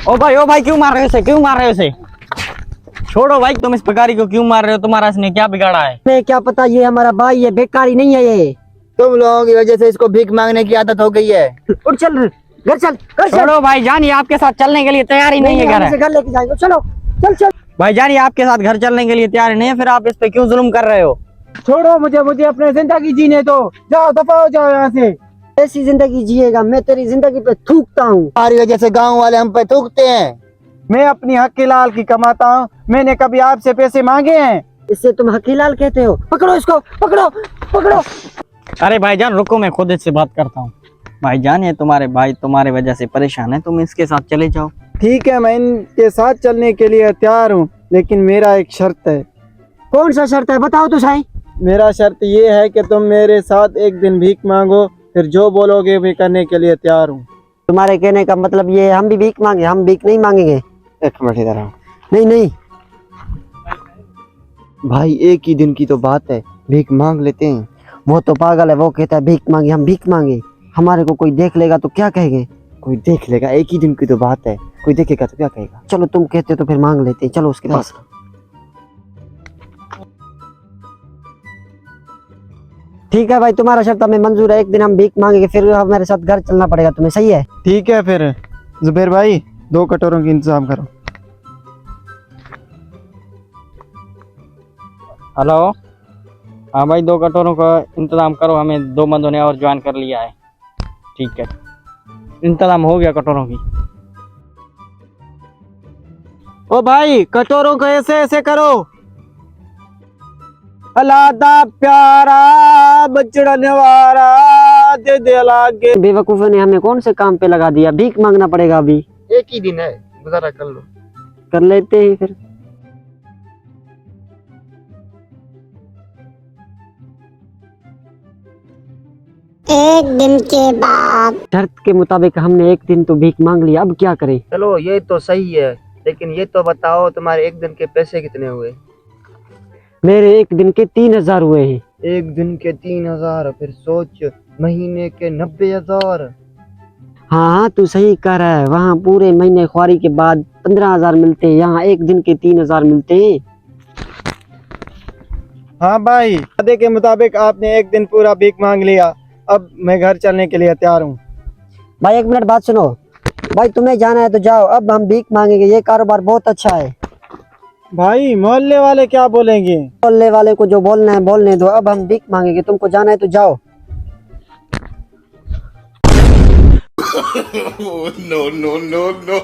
ओ भाई क्यों मार रहे हो इसे, क्यों मार रहे हो इसे? छोड़ो भाई, तुम इस भिखारी को क्यों मार रहे हो? तुम्हारा इसने क्या बिगाड़ा है? मैं क्या पता, ये हमारा भाई है, भिखारी नहीं है ये। तुम लोगों की वजह से इसको भीख मांगने की आदत हो गई है। उठ चल, घर चल, घर चल। छोड़ो भाई जान, ये आपके साथ चलने के लिए तैयार ही नहीं है। हम इसे घर लेके जाएंगे, चलो चल चल। भाई जान, ये आपके साथ घर चलने के लिए तैयार नहीं है, फिर आप इस पे क्यों जुल्म कर रहे हो? छोड़ो मुझे अपने जिंदगी जीने दो, जाओ दफा हो जाओ यहाँ से। ऐसी जिंदगी जिएगा, मैं तेरी जिंदगी पे थूकता हूँ। हमारी वजह से गांव वाले हम पे थूकते हैं। मैं अपनी हक के लाल की कमाता हूँ, मैंने कभी आपसे पैसे मांगे हैं? इससे तुम हकीलाल कहते हो? पकड़ो इसको, पकड़ो पकड़ो। अरे भाईजान रुको, मैं खुद इससे बात करता हूँ। भाईजान ये तुम्हारे भाई तुम्हारे वजह से परेशान है, तुम इसके साथ चले जाओ। ठीक है, मैं इनके साथ चलने के लिए तैयार हूँ, लेकिन मेरा एक शर्त है। कौन सा शर्त है, बताओ तो सही। मेरा शर्त ये है कि तुम मेरे साथ एक दिन भीख मांगो, फिर जो बोलोगे मैं करने के लिए तैयार हूँ। तुम्हारे कहने का मतलब ये है हम भी भीख मांगे? हम भीख नहीं मांगेंगे। एक मिनट इधर आओ। नहीं नहीं भाई एक ही दिन की तो बात है, भीख मांग लेते हैं। वो तो पागल है, वो कहता है भीख मांगे, हम भीख मांगे। हमारे को कोई देख लेगा तो क्या कहेंगे? कोई देख लेगा, एक ही दिन की तो बात है, कोई देखेगा तो क्या कहेगा। चलो तुम कहते हो तो फिर मांग लेते हैं, चलो उसके पास। ठीक है भाई, तुम्हारा शर्त हमें मंजूर है। एक दिन हम भीख मांगेंगे, फिर हमारे साथ घर चलना पड़ेगा तुम्हें, सही है? ठीक है फिर जुबैर भाई, 2 कटोरों की इंतजाम करो। हेलो, हाँ भाई 2 कटोरों का इंतजाम करो, हमें 2 बंदों ने और ज्वाइन कर लिया है। ठीक है, इंतजाम हो गया कटोरों की। ओ भाई कटोरों को ऐसे ऐसे करो। अलादा प्यारा बचड़ा नवारा दे दे लागे। बेवकूफों ने हमें कौन से काम पे लगा दिया? भीख मांगना पड़ेगा अभी। एक ही दिन है, गुजारा कर लो। कर लेते हैं फिर। एक दिन के बाद शर्त के मुताबिक हमने एक दिन तो भीख मांग लिया, अब क्या करें? चलो ये तो सही है, लेकिन ये तो बताओ तुम्हारे एक दिन के पैसे कितने हुए? मेरे एक दिन के 3000 हुए हैं। एक दिन के 3000, फिर सोच महीने के 90,000। हाँ हाँ तू सही कह रहा है, वहाँ पूरे महीने ख्वारी के बाद 15,000 मिलते हैं, यहाँ एक दिन के 3000 मिलते हैं। हाँ भाई, वादे के मुताबिक आपने एक दिन पूरा भीख मांग लिया, अब मैं घर चलने के लिए तैयार हूँ। भाई एक मिनट बात सुनो। भाई तुम्हें जाना है तो जाओ, अब हम भीख मांगेंगे, ये कारोबार बहुत अच्छा है। भाई मोहल्ले वाले क्या बोलेंगे? बोलने वाले को जो बोलना है बोलने दो, अब हम भीख मांगेंगे, तुमको जाना है तो जाओ। no, no, no, no.